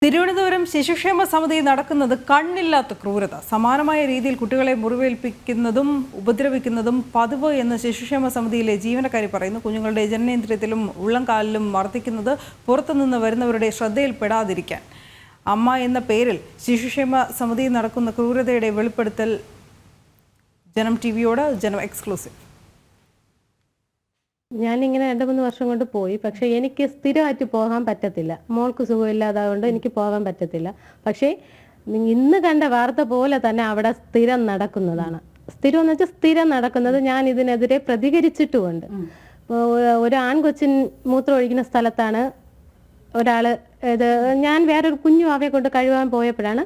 തിരുവനന്തപുരം ശിശുക്ഷേമ സമിതി നടക്കുന്നത് കണ്ണില്ലാത്ത ക്രൂരത. സമാനമായ രീതിയിൽ കുട്ടികളെ മുറിവേൽപ്പിക്കുന്നതും ഉപദ്രവിക്കുന്നതും പതിവ് എന്ന് ശിശുക്ഷേമ സമിതിയിലെ ജീവനക്കാരി പറയുന്നു. കുഞ്ഞുങ്ങളുടെ ജനനേന്ദ്രിയത്തിലും ഉള്ളംകാലിലും മർദ്ദിക്കുന്നത് പുറത്തുനിന്ന് വരുന്നവരുടെ ശ്രദ്ധയിൽപ്പെടാതിരിക്കാൻ. അമ്മ എന്ന പേരിൽ ശിശുക്ഷേമ സമിതി നടക്കുന്ന ക്രൂരതയുടെ വെളിപ്പെടുത്തൽ ജനം ടിവിയോട്. ജനം എക്സ്ക്ലൂസീവ്. ഞാനിങ്ങനെ 2-3 വർഷം കൊണ്ട് പോയി. പക്ഷെ എനിക്ക് സ്ഥിരമായിട്ട് പോകാൻ പറ്റത്തില്ല. മോൾക്ക് സുഖമില്ലാതാകൊണ്ട് എനിക്ക് പോകാൻ പറ്റത്തില്ല. പക്ഷേ ഇന്ന് കണ്ട വാർത്ത പോലെ തന്നെ അവിടെ സ്ഥിരം നടക്കുന്നതാണ്. സ്ഥിരം എന്ന് വെച്ചാൽ സ്ഥിരം നടക്കുന്നത്. ഞാൻ ഇതിനെതിരെ പ്രതികരിച്ചിട്ടുമുണ്ട്. ഒരു ആൺകൊച്ചിൻ മൂത്രം ഒഴിക്കുന്ന സ്ഥലത്താണ് ഒരാള് ഞാൻ വേറൊരു കുഞ്ഞു അവയെ കൊണ്ട് കഴുകാൻ പോയപ്പോഴാണ്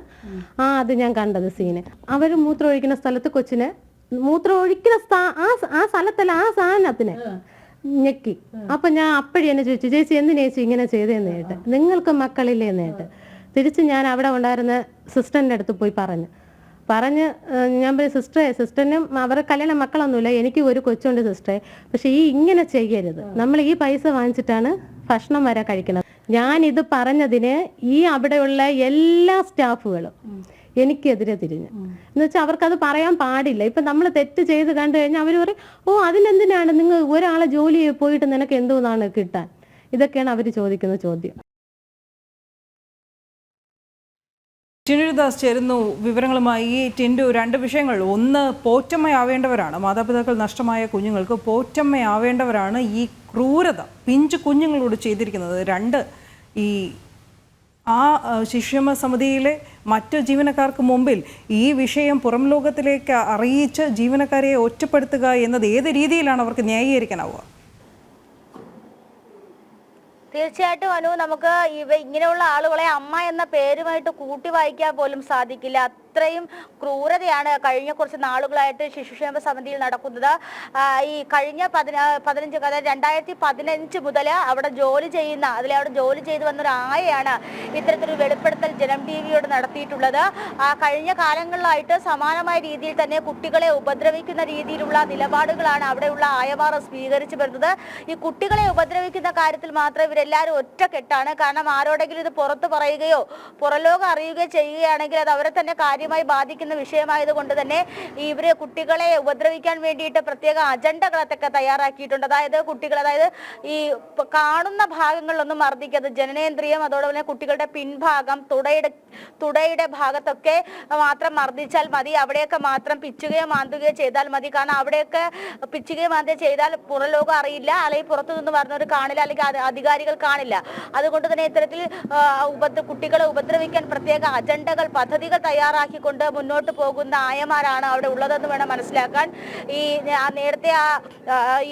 അത് ഞാൻ കണ്ടത് സീന്. അവർ മൂത്രം ഒഴിക്കുന്ന സ്ഥലത്ത് കൊച്ചിന് മൂത്രം ഒഴിക്കുന്ന ആ സ്ഥലത്തല്ല, ആ സാധനത്തിന് ഞെക്കി. അപ്പൊ ഞാൻ അപ്പഴി എന്നെ ചോദിച്ചു, ചേച്ചി എന്തിനാ ചേച്ചി ഇങ്ങനെ ചെയ്തതെന്ന് കേട്ട്, നിങ്ങൾക്ക് മക്കളില്ലേ എന്ന് കേട്ട്. തിരിച്ച് ഞാൻ അവിടെ ഉണ്ടായിരുന്ന സിസ്റ്ററിൻ്റെ അടുത്ത് പോയി പറഞ്ഞ് ഞാൻ പറയും, സിസ്റ്ററിനും അവരുടെ കല്യാണം മക്കളൊന്നുമില്ല, എനിക്ക് ഒരു കൊച്ചുണ്ട് സിസ്റ്ററെ, പക്ഷെ ഇങ്ങനെ ചെയ്യരുത്. നമ്മൾ ഈ പൈസ വാങ്ങിച്ചിട്ടാണ് ഭക്ഷണം വരെ കഴിക്കുന്നത്. ഞാനിത് പറഞ്ഞതിന് അവിടെയുള്ള എല്ലാ സ്റ്റാഫുകളും എനിക്കെതിരെ തിരിഞ്ഞു. എന്ന് വെച്ചാൽ അവർക്കത് പറയാൻ പാടില്ല. ഇപ്പം നമ്മൾ തെറ്റ് ചെയ്ത് കണ്ടു കഴിഞ്ഞാൽ അവർ പറയും, അതിനെന്തിനാണ് നിങ്ങൾ ഒരാളെ ജോലി പോയിട്ട് നിനക്ക് എന്തോന്നാണ് കിട്ടാൻ? ഇതൊക്കെയാണ് അവർ ചോദിക്കുന്ന ചോദ്യം. ടിനുദാസ് ചേരുന്നു വിവരങ്ങളുമായി. ടിൻഡു, 2 വിഷയങ്ങൾ. ഒന്ന്, പോറ്റമ്മയാവേണ്ടവരാണ് മാതാപിതാക്കൾ നഷ്ടമായ കുഞ്ഞുങ്ങൾക്ക് പോറ്റമ്മയാവേണ്ടവരാണ് ഈ ക്രൂരത പിഞ്ചു കുഞ്ഞുങ്ങളോട് ചെയ്തിരിക്കുന്നത്. 2, ശിശുക്ഷേമ സമിതിയിലെ മറ്റു ജീവനക്കാർക്ക് മുമ്പിൽ ഈ വിഷയം പുറം ലോകത്തിലേക്ക് അറിയിച്ച് ജീവനക്കാരെ ഒറ്റപ്പെടുത്തുക എന്നത് ഏത് രീതിയിലാണ് അവർക്ക് ന്യായീകരിക്കാനാവുക? തീർച്ചയായിട്ടും അനു, നമുക്ക് ഇങ്ങനെയുള്ള ആളുകളെ അമ്മ എന്ന പേരുമായിട്ട് കൂട്ടി വായിക്കാൻ പോലും സാധിക്കില്ല. അത്രയും ക്രൂരതയാണ് കഴിഞ്ഞ കുറച്ച് നാളുകളായിട്ട് ശിശുക്ഷേമ സമിതിയിൽ നടക്കുന്നത്. ഈ കഴിഞ്ഞ 2015 മുതൽ അവിടെ ജോലി ചെയ്തു വന്നൊരു ആയയാണ് ഇത്തരത്തിലൊരു വെളിപ്പെടുത്തൽ ജനം ടിവിയോട് നടത്തിയിട്ടുള്ളത്. കഴിഞ്ഞ കാലങ്ങളിലായിട്ട് സമാനമായ രീതിയിൽ തന്നെ കുട്ടികളെ ഉപദ്രവിക്കുന്ന രീതിയിലുള്ള നിലപാടുകളാണ് അവിടെയുള്ള ആയമാർ സ്വീകരിച്ചു വരുന്നത്. ഈ കുട്ടികളെ ഉപദ്രവിക്കുന്ന കാര്യത്തിൽ മാത്രം ഇവരെല്ലാവരും ഒറ്റക്കെട്ടാണ്. കാരണം ആരോടെങ്കിലും ഇത് പുറത്ത് പറയുകയോ പുറലോകം അറിയുകയോ ചെയ്യുകയാണെങ്കിൽ അത് അവരെ തന്നെ കാര്യമായി ബാധിക്കുന്ന വിഷയമായതുകൊണ്ട് തന്നെ ഇവര് കുട്ടികളെ ഉപദ്രവിക്കാൻ വേണ്ടിയിട്ട് പ്രത്യേക അജണ്ടകളൊക്കെ തയ്യാറാക്കിയിട്ടുണ്ട്. അതായത് ഈ കാണുന്ന ഭാഗങ്ങളിലൊന്നും മർദ്ദിക്കരുത്, ജനനേന്ദ്രിയം, അതോടൊപ്പം തന്നെ കുട്ടികളുടെ പിൻഭാഗം, തുടയുടെ ഭാഗത്തൊക്കെ മാത്രം മർദ്ദിച്ചാൽ മതി, അവിടെയൊക്കെ മാത്രം പിച്ചുകയോ മാന്തുകയോ ചെയ്താൽ മതി. കാരണം അവിടെയൊക്കെ പിച്ചുകയോ മാന്തുകയോ ചെയ്താൽ പുറലോകം അറിയില്ല, അല്ലെങ്കിൽ പുറത്തു നിന്ന് പറഞ്ഞവർ കാണില്ല, അല്ലെങ്കിൽ അധികാരികൾ കാണില്ല. അതുകൊണ്ട് തന്നെ ഇത്തരത്തിൽ കുട്ടികളെ ഉപദ്രവിക്കാൻ പ്രത്യേക അജണ്ടകൾ, പദ്ധതികൾ തയ്യാറാക്കിക്കൊണ്ട് മുന്നോട്ട് പോകുന്ന ആയമാരാണ് അവിടെ ഉള്ളതെന്ന് വേണം മനസ്സിലാക്കാൻ. നേരത്തെ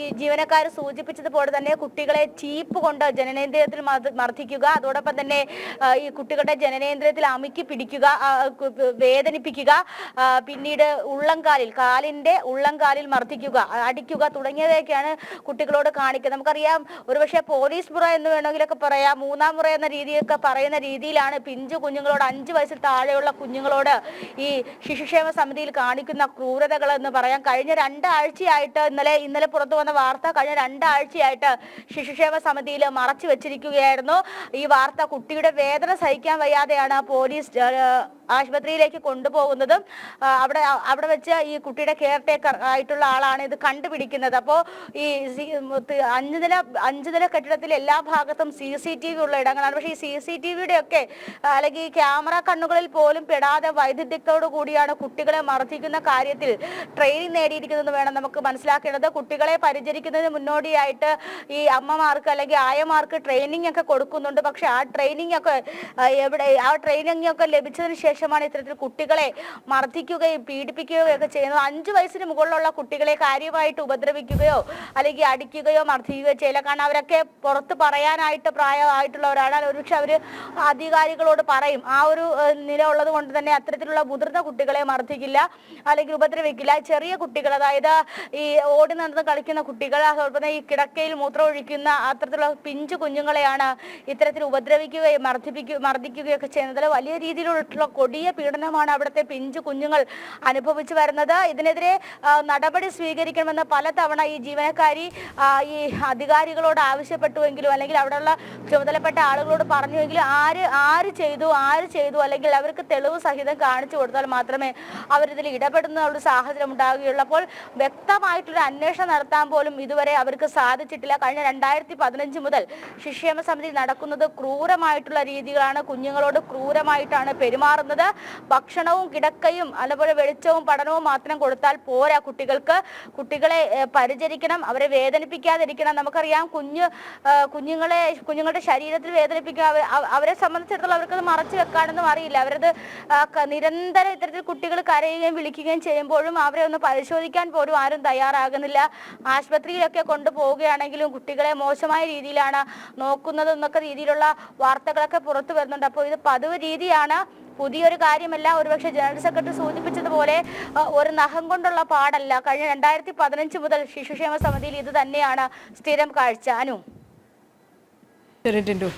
ഈ ജീവനക്കാർ സൂചിപ്പിച്ചതുപോലെ തന്നെ കുട്ടികളെ ചീപ്പ് കൊണ്ട് ജനനേന്ദ്രിയത്തിൽ മർദ്ദിക്കുക, അതോടൊപ്പം തന്നെ ഈ കുട്ടികളുടെ ജനനേന്ദ്രിയത്തിൽ അമുക്കി പിടിക്കുക, വേദനിപ്പിക്കുക, പിന്നീട് കാലിന്റെ ഉള്ളംകാലിൽ മർദ്ദിക്കുക, അടിക്കുക തുടങ്ങിയവയൊക്കെയാണ് കുട്ടികളോട് കാണിക്കുക. നമുക്കറിയാം, ഒരുപക്ഷെ പോലീസ് മുറ എന്ന് വേണമെങ്കിലൊക്കെ പറയാം, 3ാം മുറ എന്ന രീതിയൊക്കെ പറയുന്ന രീതിയിലാണ് പിഞ്ചു കുഞ്ഞുങ്ങളോട്, 5 വയസ്സിൽ താഴെയുള്ള കുഞ്ഞുങ്ങളോട് ഈ ശിശുക്ഷേമ സമിതിയിൽ കാണിക്കുന്ന ക്രൂരതകൾ എന്ന് പറയാം. കഴിഞ്ഞ 2 ആഴ്ചയായിട്ട് ഇന്നലെ പുറത്തു വന്ന വാർത്ത, കഴിഞ്ഞ 2 ആഴ്ചയായിട്ട് ശിശുക്ഷേമ സമിതിയിൽ മറച്ചു വെച്ചിരിക്കുകയായിരുന്നു. ഈ വാർത്ത കുട്ടിയുടെ വേദന സഹിക്കാൻ വയ്യാതെയാണ് പോലീസ് ആശുപത്രിയിലേക്ക് കൊണ്ടുപോകുന്നതും അവിടെ വെച്ച് ഈ കുട്ടിയുടെ കെയർ ടേക്കർ ആയിട്ടുള്ള ആളാണ് ഇത് കണ്ടുപിടിക്കുന്നത്. അപ്പോൾ ഈ 5 നില കെട്ടിടത്തിൽ എല്ലാ ഭാഗത്തും CCTV ഉള്ള ഇടങ്ങളാണ്. പക്ഷേ ഈ CCTVയുടെ ഒക്കെ അല്ലെങ്കിൽ ഈ ക്യാമറ കണ്ണുകളിൽ പോലും പെടാതെ വൈദഗ്ധ്യത്തോടു കൂടിയാണ് കുട്ടികളെ മർദ്ദിക്കുന്ന കാര്യത്തിൽ ട്രെയിനിങ് നേടിയിരിക്കുന്നതെന്ന് വേണം നമുക്ക് മനസ്സിലാക്കേണ്ടത്. കുട്ടികളെ പരിചരിക്കുന്നതിന് മുന്നോടിയായിട്ട് ഈ അമ്മമാർക്ക് അല്ലെങ്കിൽ ആയമാർക്ക് ട്രെയിനിങ് ഒക്കെ കൊടുക്കുന്നുണ്ട്. പക്ഷെ ആ ട്രെയിനിങ് ഒക്കെ ലഭിച്ചതിന് ശേഷമാണ് ഇത്തരത്തിൽ കുട്ടികളെ മർദ്ദിക്കുകയും പീഡിപ്പിക്കുകയോ ഒക്കെ ചെയ്യുന്നത്. 5 വയസ്സിന് മുകളിലുള്ള കുട്ടികളെ കാര്യമായിട്ട് ഉപദ്രവിക്കുകയോ അല്ലെങ്കിൽ അടിക്കുകയോ മർദ്ദിക്കുകയോ ചെയ്യില്ല. കാരണം അവരൊക്കെ പുറത്ത് പറയാനായിട്ട് പ്രായമായിട്ടുള്ളവരാണ്. ഒരുപക്ഷെ അവർ അധികാരികളോട് പറയും. ആ ഒരു നില ഉള്ളത് കൊണ്ട് തന്നെ അത്തരത്തിലുള്ള മുതിർന്ന കുട്ടികളെ മർദ്ദിക്കില്ല അല്ലെങ്കിൽ ഉപദ്രവിക്കില്ല. ചെറിയ കുട്ടികൾ, അതായത് ഈ ഓടി നടന്ന് കളിക്കുന്ന കുട്ടികൾ, അതോടൊപ്പം ഈ കിടക്കയിൽ മൂത്രം ഒഴിക്കുന്ന അത്തരത്തിലുള്ള പിഞ്ചു കുഞ്ഞുങ്ങളെയാണ് ഇത്തരത്തിൽ ഉപദ്രവിക്കുകയും മർദ്ദിക്കുകയൊക്കെ ചെയ്യുന്നത്. വലിയ രീതിയിലുള്ള കൊടിയ പീഡനമാണ് അവിടുത്തെ പിഞ്ചു കുഞ്ഞുങ്ങൾ അനുഭവിച്ചു വരുന്നത്. ഇതിനെതിരെ നടപടി സ്വീകരിക്കണമെന്ന് പലതവണ ഈ ജീവനക്കാരി ഈ അധികാരികളോട് ആവശ്യപ്പെട്ടുവെങ്കിലും അല്ലെങ്കിൽ അവിടെയുള്ള ചുമതലപ്പെട്ട ആളുകളോട് പറഞ്ഞുവെങ്കിലും ആര് ചെയ്തു അല്ലെങ്കിൽ അവർക്ക് തെളിവ് സഹിതം കാണിച്ചു കൊടുത്താൽ മാത്രമേ അവരിതിൽ ഇടപെടുന്ന ഒരു സാഹചര്യം ഉണ്ടാവുകയുള്ളൂ. അപ്പോൾ വ്യക്തമായിട്ടൊരു അന്വേഷണം നടത്താൻ പോലും ഇതുവരെ അവർക്ക് സാധിച്ചിട്ടില്ല. കഴിഞ്ഞ 2015 മുതൽ ശിശുക്ഷേമ സമിതി നടക്കുന്നത് ക്രൂരമായിട്ടുള്ള രീതികളാണ്. കുഞ്ഞുങ്ങളോട് ക്രൂരമായിട്ടാണ് പെരുമാറുന്നത്. ഭക്ഷണവും കിടക്കയും അതുപോലെ വെളിച്ചവും പഠനവും മാത്രം കൊടുത്താൽ പോരാ. കുട്ടികളെ പരിചരിക്കണം, അവരെ വേദനിപ്പിക്കാതിരിക്കണം. നമുക്കറിയാം കുഞ്ഞുങ്ങളുടെ ശരീരത്തിൽ വേദനിപ്പിക്കുക അവരെ സംബന്ധിച്ചിടത്തോളം അവർക്കത് മറച്ചു വെക്കാനൊന്നും അറിയില്ല. അവരത് നിരന്തരം ഇത്തരത്തിൽ കുട്ടികൾ കരയുകയും വിളിക്കുകയും ചെയ്യുമ്പോഴും അവരെ ഒന്ന് പരിശോധിക്കാൻ പോലും ആരും തയ്യാറാകുന്നില്ല. ആശുപത്രിയിലൊക്കെ കൊണ്ടുപോവുകയാണെങ്കിലും കുട്ടികളെ മോശമായ രീതിയിലാണ് നോക്കുന്നത് എന്നൊക്കെ രീതിയിലുള്ള വാർത്തകളൊക്കെ പുറത്തു വരുന്നുണ്ട്. അപ്പോൾ ഇത് പതിവ് രീതിയാണ്, പുതിയൊരു കാര്യമല്ല. ഒരുപക്ഷെ ജനറൽ സെക്രട്ടറി സൂചിപ്പിച്ചതുപോലെ ഒരു നഖം കൊണ്ടുള്ള പാടല്ല. കഴിഞ്ഞ 2015 മുതൽ ശിശുക്ഷേമ സമിതിയിൽ ഇത് തന്നെയാണ് സ്ഥിരം കാഴ്ച. അനു. ശരി ടിൻഡു.